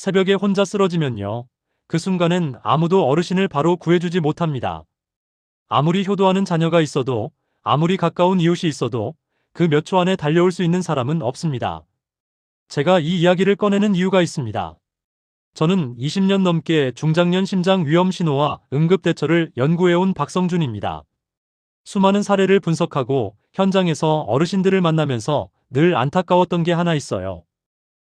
새벽에 혼자 쓰러지면요. 그 순간엔 아무도 어르신을 바로 구해주지 못합니다. 아무리 효도하는 자녀가 있어도, 아무리 가까운 이웃이 있어도 그 몇 초 안에 달려올 수 있는 사람은 없습니다. 제가 이 이야기를 꺼내는 이유가 있습니다. 저는 20년 넘게 중장년 심장 위험 신호와 응급대처를 연구해온 박성준입니다. 수많은 사례를 분석하고 현장에서 어르신들을 만나면서 늘 안타까웠던 게 하나 있어요.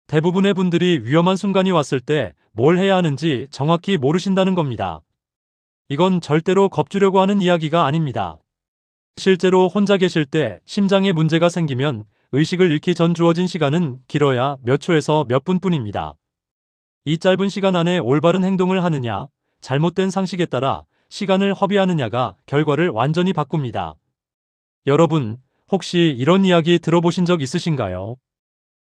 대부분의 분들이 위험한 순간이 왔을 때 뭘 해야 하는지 정확히 모르신다는 겁니다. 이건 절대로 겁주려고 하는 이야기가 아닙니다. 실제로 혼자 계실 때 심장에 문제가 생기면 의식을 잃기 전 주어진 시간은 길어야 몇 초에서 몇 분뿐입니다. 이 짧은 시간 안에 올바른 행동을 하느냐, 잘못된 상식에 따라 시간을 허비하느냐가 결과를 완전히 바꿉니다. 여러분, 혹시 이런 이야기 들어보신 적 있으신가요?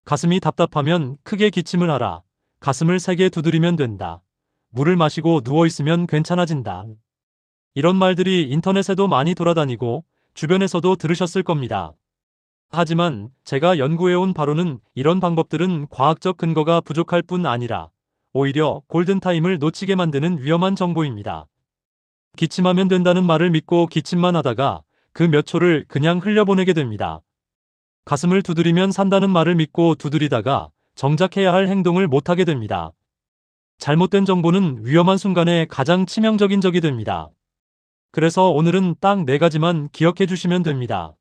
가슴이 답답하면 크게 기침을 하라. 가슴을 세게 두드리면 된다. 물을 마시고 누워있으면 괜찮아진다. 이런 말들이 인터넷에도 많이 돌아다니고 주변에서도 들으셨을 겁니다. 하지만 제가 연구해온 바로는 이런 방법들은 과학적 근거가 부족할 뿐 아니라 오히려 골든타임을 놓치게 만드는 위험한 정보입니다. 기침하면 된다는 말을 믿고 기침만 하다가 그 몇 초를 그냥 흘려보내게 됩니다. 가슴을 두드리면 산다는 말을 믿고 두드리다가 정작 해야 할 행동을 못하게 됩니다. 잘못된 정보는 위험한 순간에 가장 치명적인 적이 됩니다. 그래서 오늘은 딱 4가지만 기억해 주시면 됩니다.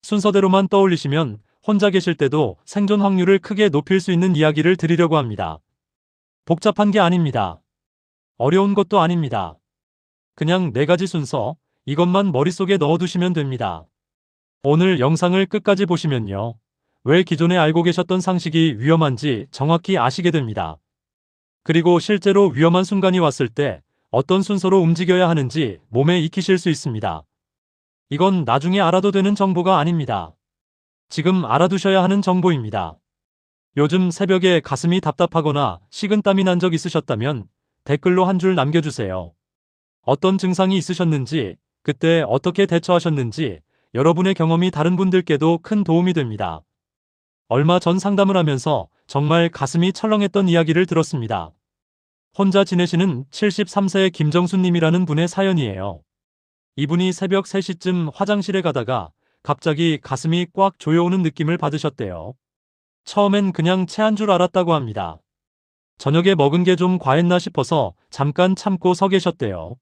순서대로만 떠올리시면 혼자 계실 때도 생존 확률을 크게 높일 수 있는 이야기를 드리려고 합니다. 복잡한 게 아닙니다. 어려운 것도 아닙니다. 그냥 4가지 순서, 이것만 머릿속에 넣어두시면 됩니다. 오늘 영상을 끝까지 보시면요. 왜 기존에 알고 계셨던 상식이 위험한지 정확히 아시게 됩니다. 그리고 실제로 위험한 순간이 왔을 때 어떤 순서로 움직여야 하는지 몸에 익히실 수 있습니다. 이건 나중에 알아도 되는 정보가 아닙니다. 지금 알아두셔야 하는 정보입니다. 요즘 새벽에 가슴이 답답하거나 식은땀이 난 적 있으셨다면 댓글로 한 줄 남겨주세요. 어떤 증상이 있으셨는지, 그때 어떻게 대처하셨는지 여러분의 경험이 다른 분들께도 큰 도움이 됩니다. 얼마 전 상담을 하면서 정말 가슴이 철렁했던 이야기를 들었습니다. 혼자 지내시는 73세의 김정수님이라는 분의 사연이에요. 이분이 새벽 3시쯤 화장실에 가다가 갑자기 가슴이 꽉 조여오는 느낌을 받으셨대요. 처음엔 그냥 체한 줄 알았다고 합니다. 저녁에 먹은 게 좀 과했나 싶어서 잠깐 참고 서 계셨대요.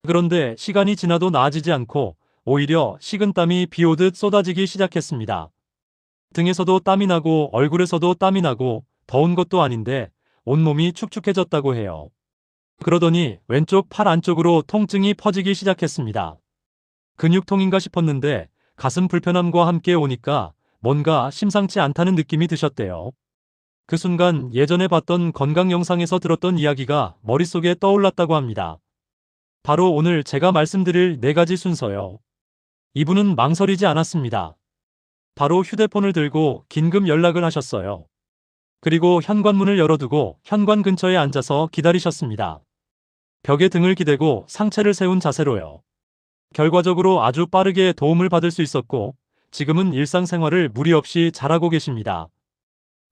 그런데 시간이 지나도 나아지지 않고 오히려 식은땀이 비 오듯 쏟아지기 시작했습니다. 등에서도 땀이 나고 얼굴에서도 땀이 나고 더운 것도 아닌데 온몸이 축축해졌다고 해요. 그러더니 왼쪽 팔 안쪽으로 통증이 퍼지기 시작했습니다. 근육통인가 싶었는데 가슴 불편함과 함께 오니까 뭔가 심상치 않다는 느낌이 드셨대요. 그 순간 예전에 봤던 건강 영상에서 들었던 이야기가 머릿속에 떠올랐다고 합니다. 바로 오늘 제가 말씀드릴 4가지 순서요. 이분은 망설이지 않았습니다. 바로 휴대폰을 들고 긴급 연락을 하셨어요. 그리고 현관문을 열어두고 현관 근처에 앉아서 기다리셨습니다. 벽에 등을 기대고 상체를 세운 자세로요. 결과적으로 아주 빠르게 도움을 받을 수 있었고 지금은 일상생활을 무리 없이 잘하고 계십니다.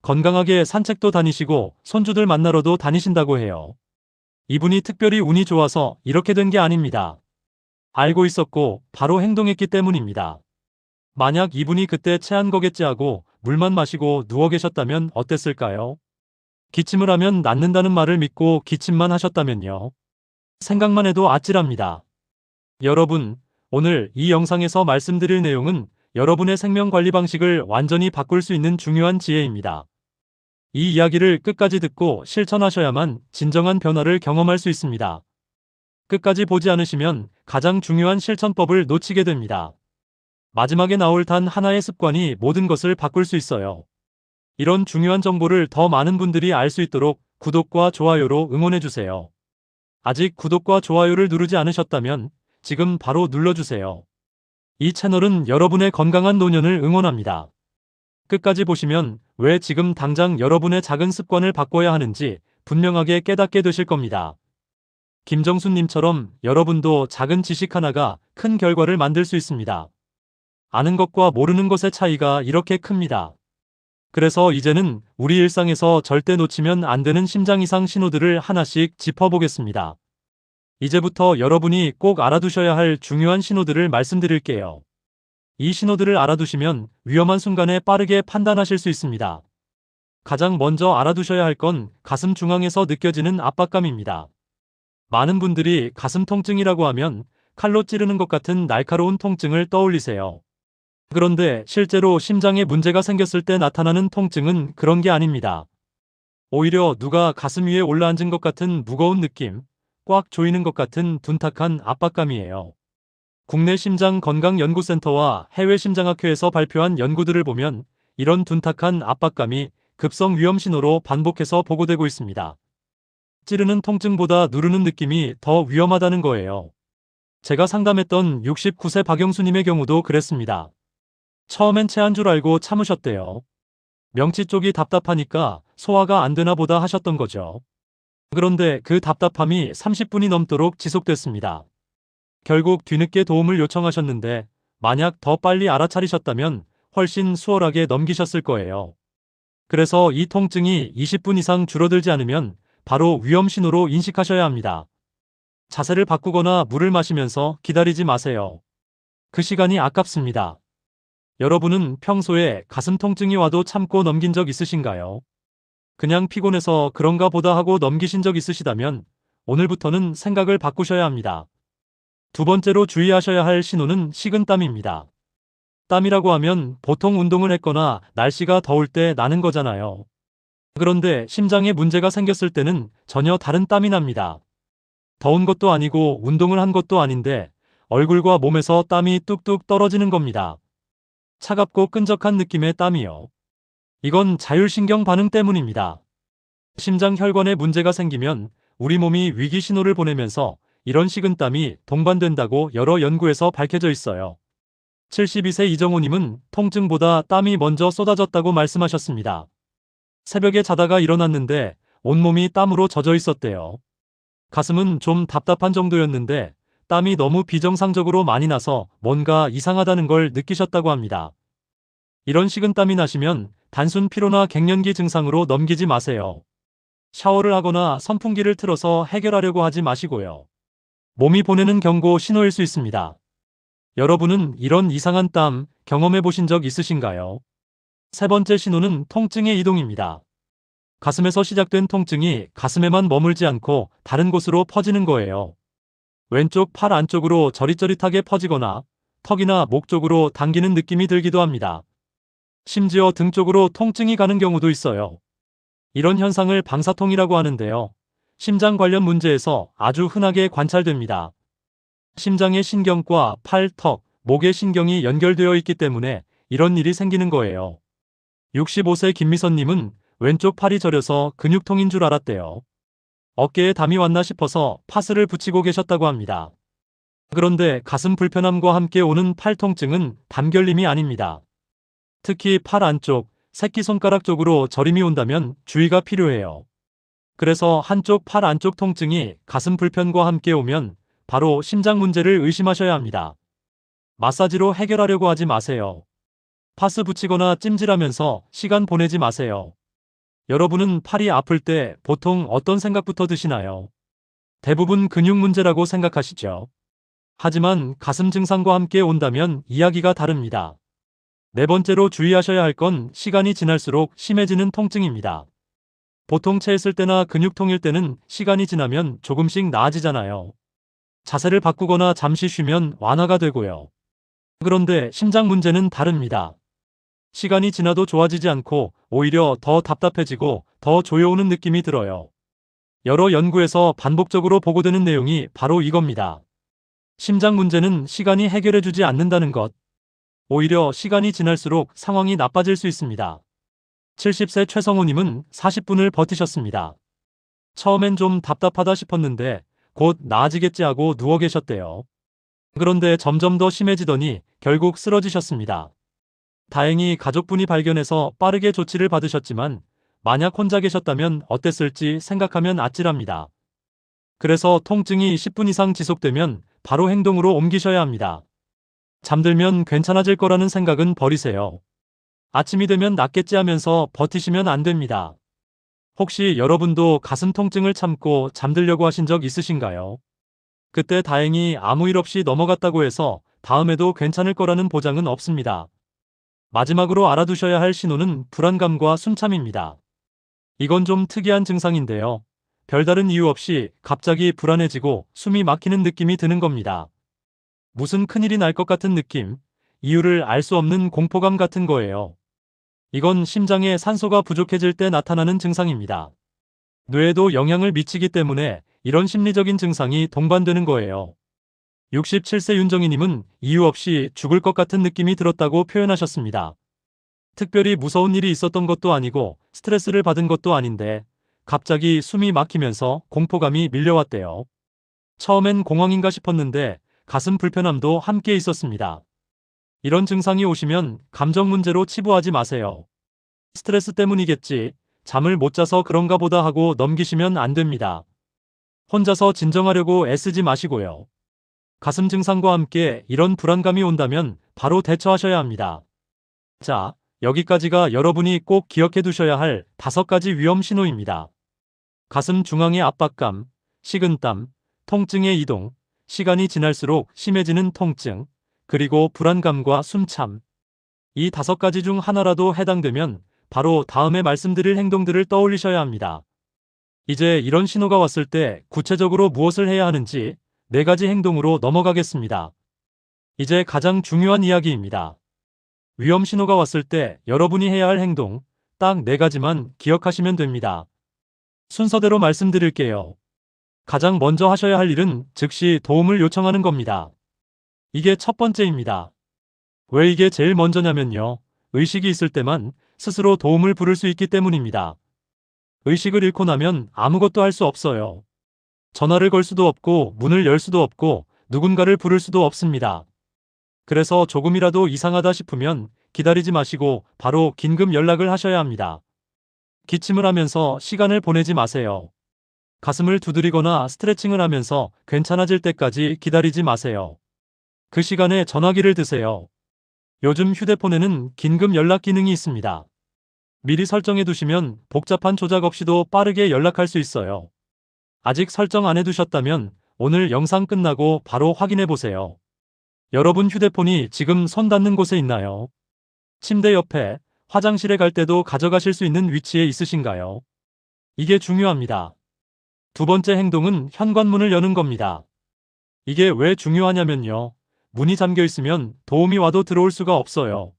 건강하게 산책도 다니시고 손주들 만나러도 다니신다고 해요. 이분이 특별히 운이 좋아서 이렇게 된 게 아닙니다. 알고 있었고 바로 행동했기 때문입니다. 만약 이분이 그때 체한 거겠지 하고 물만 마시고 누워 계셨다면 어땠을까요? 기침을 하면 낫는다는 말을 믿고 기침만 하셨다면요. 생각만 해도 아찔합니다. 여러분, 오늘 이 영상에서 말씀드릴 내용은 여러분의 생명 관리 방식을 완전히 바꿀 수 있는 중요한 지혜입니다. 이 이야기를 끝까지 듣고 실천하셔야만 진정한 변화를 경험할 수 있습니다. 끝까지 보지 않으시면 가장 중요한 실천법을 놓치게 됩니다. 마지막에 나올 단 하나의 습관이 모든 것을 바꿀 수 있어요. 이런 중요한 정보를 더 많은 분들이 알 수 있도록 구독과 좋아요로 응원해주세요. 아직 구독과 좋아요를 누르지 않으셨다면 지금 바로 눌러주세요. 이 채널은 여러분의 건강한 노년을 응원합니다. 끝까지 보시면 왜 지금 당장 여러분의 작은 습관을 바꿔야 하는지 분명하게 깨닫게 되실 겁니다. 김정수님처럼 여러분도 작은 지식 하나가 큰 결과를 만들 수 있습니다. 아는 것과 모르는 것의 차이가 이렇게 큽니다. 그래서 이제는 우리 일상에서 절대 놓치면 안 되는 심장 이상 신호들을 하나씩 짚어보겠습니다. 이제부터 여러분이 꼭 알아두셔야 할 중요한 신호들을 말씀드릴게요. 이 신호들을 알아두시면 위험한 순간에 빠르게 판단하실 수 있습니다. 가장 먼저 알아두셔야 할 건 가슴 중앙에서 느껴지는 압박감입니다. 많은 분들이 가슴 통증이라고 하면 칼로 찌르는 것 같은 날카로운 통증을 떠올리세요. 그런데 실제로 심장에 문제가 생겼을 때 나타나는 통증은 그런 게 아닙니다. 오히려 누가 가슴 위에 올라앉은 것 같은 무거운 느낌, 꽉 조이는 것 같은 둔탁한 압박감이에요. 국내 심장건강연구센터와 해외 심장학회에서 발표한 연구들을 보면 이런 둔탁한 압박감이 급성 위험 신호로 반복해서 보고되고 있습니다. 찌르는 통증보다 누르는 느낌이 더 위험하다는 거예요. 제가 상담했던 69세 박영수님의 경우도 그랬습니다. 처음엔 체한 줄 알고 참으셨대요. 명치 쪽이 답답하니까 소화가 안 되나 보다 하셨던 거죠. 그런데 그 답답함이 30분이 넘도록 지속됐습니다. 결국 뒤늦게 도움을 요청하셨는데 만약 더 빨리 알아차리셨다면 훨씬 수월하게 넘기셨을 거예요. 그래서 이 통증이 20분 이상 줄어들지 않으면 바로 위험 신호로 인식하셔야 합니다. 자세를 바꾸거나 물을 마시면서 기다리지 마세요. 그 시간이 아깝습니다. 여러분은 평소에 가슴 통증이 와도 참고 넘긴 적 있으신가요? 그냥 피곤해서 그런가 보다 하고 넘기신 적 있으시다면 오늘부터는 생각을 바꾸셔야 합니다. 두 번째로 주의하셔야 할 신호는 식은땀입니다. 땀이라고 하면 보통 운동을 했거나 날씨가 더울 때 나는 거잖아요. 그런데 심장에 문제가 생겼을 때는 전혀 다른 땀이 납니다. 더운 것도 아니고 운동을 한 것도 아닌데 얼굴과 몸에서 땀이 뚝뚝 떨어지는 겁니다. 차갑고 끈적한 느낌의 땀이요. 이건 자율신경 반응 때문입니다. 심장 혈관에 문제가 생기면 우리 몸이 위기 신호를 보내면서 이런 식은땀이 동반된다고 여러 연구에서 밝혀져 있어요. 72세 이정호님은 통증보다 땀이 먼저 쏟아졌다고 말씀하셨습니다. 새벽에 자다가 일어났는데 온몸이 땀으로 젖어 있었대요. 가슴은 좀 답답한 정도였는데 땀이 너무 비정상적으로 많이 나서 뭔가 이상하다는 걸 느끼셨다고 합니다. 이런 식은땀이 나시면 단순 피로나 갱년기 증상으로 넘기지 마세요. 샤워를 하거나 선풍기를 틀어서 해결하려고 하지 마시고요. 몸이 보내는 경고 신호일 수 있습니다. 여러분은 이런 이상한 땀 경험해 보신 적 있으신가요? 세 번째 신호는 통증의 이동입니다. 가슴에서 시작된 통증이 가슴에만 머물지 않고 다른 곳으로 퍼지는 거예요. 왼쪽 팔 안쪽으로 저릿저릿하게 퍼지거나 턱이나 목 쪽으로 당기는 느낌이 들기도 합니다. 심지어 등 쪽으로 통증이 가는 경우도 있어요. 이런 현상을 방사통이라고 하는데요. 심장 관련 문제에서 아주 흔하게 관찰됩니다. 심장의 신경과 팔, 턱, 목의 신경이 연결되어 있기 때문에 이런 일이 생기는 거예요. 65세 김미선님은 왼쪽 팔이 저려서 근육통인 줄 알았대요. 어깨에 담이 왔나 싶어서 파스를 붙이고 계셨다고 합니다. 그런데 가슴 불편함과 함께 오는 팔 통증은 담결림이 아닙니다. 특히 팔 안쪽, 새끼손가락 쪽으로 저림이 온다면 주의가 필요해요. 그래서 한쪽 팔 안쪽 통증이 가슴 불편과 함께 오면 바로 심장 문제를 의심하셔야 합니다. 마사지로 해결하려고 하지 마세요. 파스 붙이거나 찜질하면서 시간 보내지 마세요. 여러분은 팔이 아플 때 보통 어떤 생각부터 드시나요? 대부분 근육 문제라고 생각하시죠. 하지만 가슴 증상과 함께 온다면 이야기가 다릅니다. 네 번째로 주의하셔야 할 건 시간이 지날수록 심해지는 통증입니다. 보통 체했을 때나 근육통일 때는 시간이 지나면 조금씩 나아지잖아요. 자세를 바꾸거나 잠시 쉬면 완화가 되고요. 그런데 심장 문제는 다릅니다. 시간이 지나도 좋아지지 않고 오히려 더 답답해지고 더 조여오는 느낌이 들어요. 여러 연구에서 반복적으로 보고되는 내용이 바로 이겁니다. 심장 문제는 시간이 해결해주지 않는다는 것. 오히려 시간이 지날수록 상황이 나빠질 수 있습니다. 70세 최성호님은 40분을 버티셨습니다. 처음엔 좀 답답하다 싶었는데 곧 나아지겠지 하고 누워 계셨대요. 그런데 점점 더 심해지더니 결국 쓰러지셨습니다. 다행히 가족분이 발견해서 빠르게 조치를 받으셨지만 만약 혼자 계셨다면 어땠을지 생각하면 아찔합니다. 그래서 통증이 10분 이상 지속되면 바로 행동으로 옮기셔야 합니다. 잠들면 괜찮아질 거라는 생각은 버리세요. 아침이 되면 낫겠지 하면서 버티시면 안 됩니다. 혹시 여러분도 가슴 통증을 참고 잠들려고 하신 적 있으신가요? 그때 다행히 아무 일 없이 넘어갔다고 해서 다음에도 괜찮을 거라는 보장은 없습니다. 마지막으로 알아두셔야 할 신호는 불안감과 숨참입니다. 이건 좀 특이한 증상인데요. 별다른 이유 없이 갑자기 불안해지고 숨이 막히는 느낌이 드는 겁니다. 무슨 큰일이 날 것 같은 느낌, 이유를 알 수 없는 공포감 같은 거예요. 이건 심장에 산소가 부족해질 때 나타나는 증상입니다. 뇌에도 영향을 미치기 때문에 이런 심리적인 증상이 동반되는 거예요. 67세 윤정희님은 이유 없이 죽을 것 같은 느낌이 들었다고 표현하셨습니다. 특별히 무서운 일이 있었던 것도 아니고 스트레스를 받은 것도 아닌데 갑자기 숨이 막히면서 공포감이 밀려왔대요. 처음엔 공황인가 싶었는데 가슴 불편함도 함께 있었습니다. 이런 증상이 오시면 감정 문제로 치부하지 마세요. 스트레스 때문이겠지, 잠을 못 자서 그런가 보다 하고 넘기시면 안 됩니다. 혼자서 진정하려고 애쓰지 마시고요. 가슴 증상과 함께 이런 불안감이 온다면 바로 대처하셔야 합니다. 자, 여기까지가 여러분이 꼭 기억해 두셔야 할 5가지 위험 신호입니다. 가슴 중앙의 압박감, 식은땀, 통증의 이동, 시간이 지날수록 심해지는 통증, 그리고 불안감과 숨참. 이 5가지 중 하나라도 해당되면 바로 다음에 말씀드릴 행동들을 떠올리셔야 합니다. 이제 이런 신호가 왔을 때 구체적으로 무엇을 해야 하는지 4가지 행동으로 넘어가겠습니다. 이제 가장 중요한 이야기입니다. 위험 신호가 왔을 때 여러분이 해야 할 행동, 딱 4가지만 기억하시면 됩니다. 순서대로 말씀드릴게요. 가장 먼저 하셔야 할 일은 즉시 도움을 요청하는 겁니다. 이게 첫 번째입니다. 왜 이게 제일 먼저냐면요. 의식이 있을 때만 스스로 도움을 부를 수 있기 때문입니다. 의식을 잃고 나면 아무것도 할 수 없어요. 전화를 걸 수도 없고 문을 열 수도 없고 누군가를 부를 수도 없습니다. 그래서 조금이라도 이상하다 싶으면 기다리지 마시고 바로 긴급 연락을 하셔야 합니다. 기침을 하면서 시간을 보내지 마세요. 가슴을 두드리거나 스트레칭을 하면서 괜찮아질 때까지 기다리지 마세요. 그 시간에 전화기를 드세요. 요즘 휴대폰에는 긴급 연락 기능이 있습니다. 미리 설정해 두시면 복잡한 조작 없이도 빠르게 연락할 수 있어요. 아직 설정 안 해두셨다면 오늘 영상 끝나고 바로 확인해 보세요. 여러분 휴대폰이 지금 손 닿는 곳에 있나요? 침대 옆에, 화장실에 갈 때도 가져가실 수 있는 위치에 있으신가요? 이게 중요합니다. 두 번째 행동은 현관문을 여는 겁니다. 이게 왜 중요하냐면요. 문이 잠겨 있으면 도움이 와도 들어올 수가 없어요.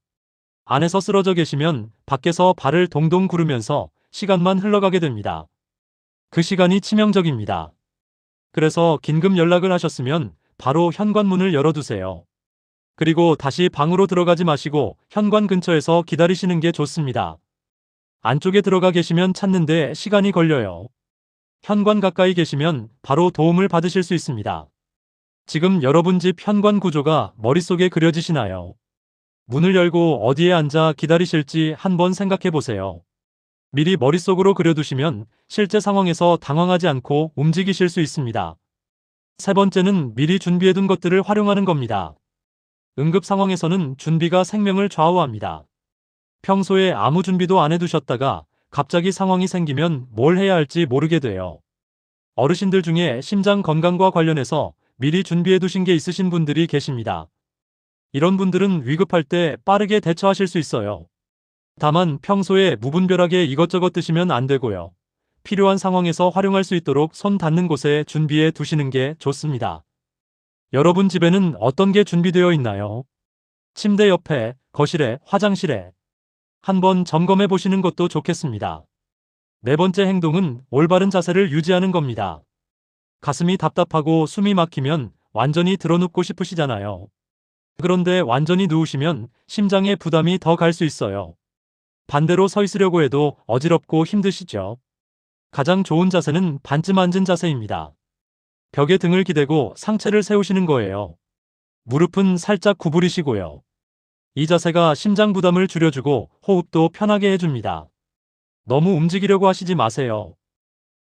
안에서 쓰러져 계시면 밖에서 발을 동동 구르면서 시간만 흘러가게 됩니다. 그 시간이 치명적입니다. 그래서 긴급 연락을 하셨으면 바로 현관문을 열어두세요. 그리고 다시 방으로 들어가지 마시고 현관 근처에서 기다리시는 게 좋습니다. 안쪽에 들어가 계시면 찾는데 시간이 걸려요. 현관 가까이 계시면 바로 도움을 받으실 수 있습니다. 지금 여러분 집 현관 구조가 머릿속에 그려지시나요? 문을 열고 어디에 앉아 기다리실지 한번 생각해 보세요. 미리 머릿속으로 그려두시면 실제 상황에서 당황하지 않고 움직이실 수 있습니다. 세 번째는 미리 준비해둔 것들을 활용하는 겁니다. 응급 상황에서는 준비가 생명을 좌우합니다. 평소에 아무 준비도 안 해두셨다가 갑자기 상황이 생기면 뭘 해야 할지 모르게 돼요. 어르신들 중에 심장 건강과 관련해서 미리 준비해 두신 게 있으신 분들이 계십니다. 이런 분들은 위급할 때 빠르게 대처하실 수 있어요. 다만 평소에 무분별하게 이것저것 드시면 안 되고요. 필요한 상황에서 활용할 수 있도록 손 닿는 곳에 준비해 두시는 게 좋습니다. 여러분 집에는 어떤 게 준비되어 있나요? 침대 옆에, 거실에, 화장실에. 한번 점검해 보시는 것도 좋겠습니다. 네 번째 행동은 올바른 자세를 유지하는 겁니다. 가슴이 답답하고 숨이 막히면 완전히 드러눕고 싶으시잖아요. 그런데 완전히 누우시면 심장에 부담이 더 갈 수 있어요. 반대로 서 있으려고 해도 어지럽고 힘드시죠? 가장 좋은 자세는 반쯤 앉은 자세입니다. 벽에 등을 기대고 상체를 세우시는 거예요. 무릎은 살짝 구부리시고요. 이 자세가 심장 부담을 줄여주고 호흡도 편하게 해줍니다. 너무 움직이려고 하시지 마세요.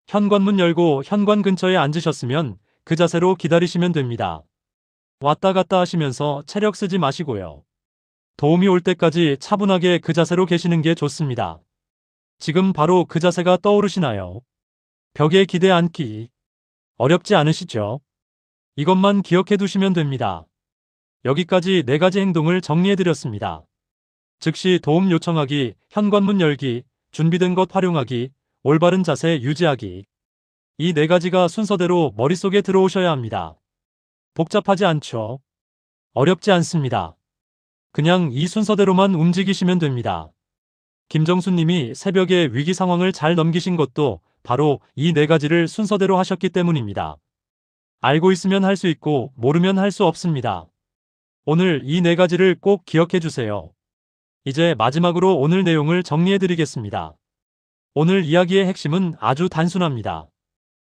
현관문 열고 현관 근처에 앉으셨으면 그 자세로 기다리시면 됩니다. 왔다 갔다 하시면서 체력 쓰지 마시고요. 도움이 올 때까지 차분하게 그 자세로 계시는 게 좋습니다. 지금 바로 그 자세가 떠오르시나요? 벽에 기대 앉기. 어렵지 않으시죠? 이것만 기억해 두시면 됩니다. 여기까지 4가지 행동을 정리해 드렸습니다. 즉시 도움 요청하기, 현관문 열기, 준비된 것 활용하기, 올바른 자세 유지하기. 이 4가지가 순서대로 머릿속에 들어오셔야 합니다. 복잡하지 않죠? 어렵지 않습니다. 그냥 이 순서대로만 움직이시면 됩니다. 김정수 님이 새벽에 위기 상황을 잘 넘기신 것도 바로 이 4가지를 순서대로 하셨기 때문입니다. 알고 있으면 할 수 있고 모르면 할 수 없습니다. 오늘 이 4가지를 꼭 기억해 주세요. 이제 마지막으로 오늘 내용을 정리해 드리겠습니다. 오늘 이야기의 핵심은 아주 단순합니다.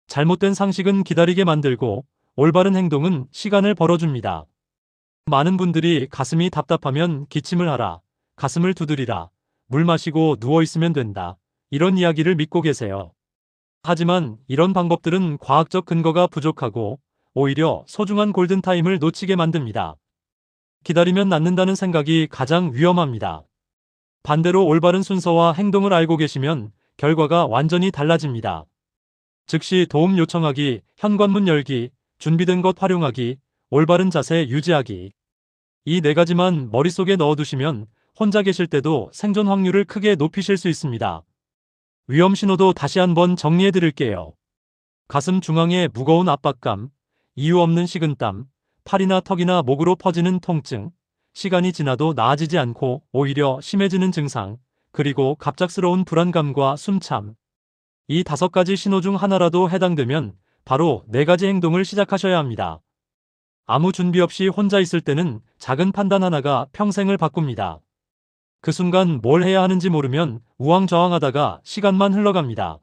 잘못된 상식은 기다리게 만들고 올바른 행동은 시간을 벌어줍니다. 많은 분들이 가슴이 답답하면 기침을 하라, 가슴을 두드리라, 물 마시고 누워있으면 된다, 이런 이야기를 믿고 계세요. 하지만 이런 방법들은 과학적 근거가 부족하고 오히려 소중한 골든타임을 놓치게 만듭니다. 기다리면 낫는다는 생각이 가장 위험합니다. 반대로 올바른 순서와 행동을 알고 계시면 결과가 완전히 달라집니다. 즉시 도움 요청하기, 현관문 열기, 준비된 것 활용하기, 올바른 자세 유지하기. 이 4가지만 머릿속에 넣어두시면 혼자 계실 때도 생존 확률을 크게 높이실 수 있습니다. 위험 신호도 다시 한번 정리해 드릴게요. 가슴 중앙에 무거운 압박감, 이유 없는 식은땀, 팔이나 턱이나 목으로 퍼지는 통증, 시간이 지나도 나아지지 않고 오히려 심해지는 증상, 그리고 갑작스러운 불안감과 숨참. 이 5가지 신호 중 하나라도 해당되면 바로 4가지 행동을 시작하셔야 합니다. 아무 준비 없이 혼자 있을 때는 작은 판단 하나가 평생을 바꿉니다. 그 순간 뭘 해야 하는지 모르면 우왕좌왕하다가 시간만 흘러갑니다.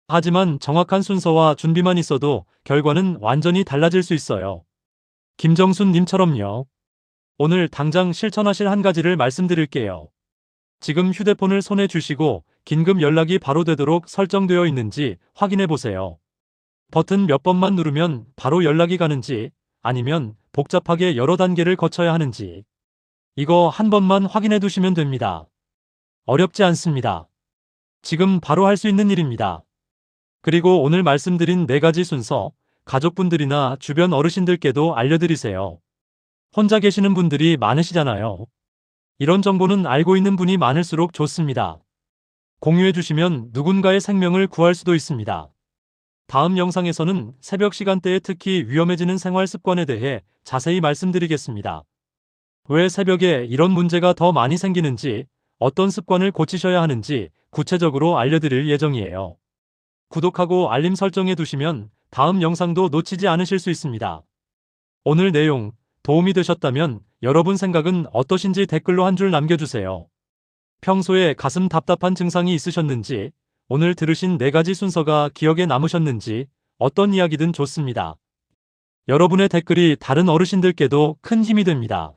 하지만 정확한 순서와 준비만 있어도 결과는 완전히 달라질 수 있어요. 김정순 님처럼요. 오늘 당장 실천하실 한 가지를 말씀드릴게요. 지금 휴대폰을 손에 쥐시고 긴급 연락이 바로 되도록 설정되어 있는지 확인해 보세요. 버튼 몇 번만 누르면 바로 연락이 가는지 아니면 복잡하게 여러 단계를 거쳐야 하는지 이거 한 번만 확인해 두시면 됩니다. 어렵지 않습니다. 지금 바로 할 수 있는 일입니다. 그리고 오늘 말씀드린 4가지 순서 가족분들이나 주변 어르신들께도 알려드리세요. 혼자 계시는 분들이 많으시잖아요. 이런 정보는 알고 있는 분이 많을수록 좋습니다. 공유해 주시면 누군가의 생명을 구할 수도 있습니다. 다음 영상에서는 새벽 시간대에 특히 위험해지는 생활 습관에 대해 자세히 말씀드리겠습니다. 왜 새벽에 이런 문제가 더 많이 생기는지, 어떤 습관을 고치셔야 하는지 구체적으로 알려드릴 예정이에요. 구독하고 알림 설정해 두시면 다음 영상도 놓치지 않으실 수 있습니다. 오늘 내용 도움이 되셨다면 여러분 생각은 어떠신지 댓글로 한 줄 남겨주세요. 평소에 가슴 답답한 증상이 있으셨는지, 오늘 들으신 4가지 순서가 기억에 남으셨는지 어떤 이야기든 좋습니다. 여러분의 댓글이 다른 어르신들께도 큰 힘이 됩니다.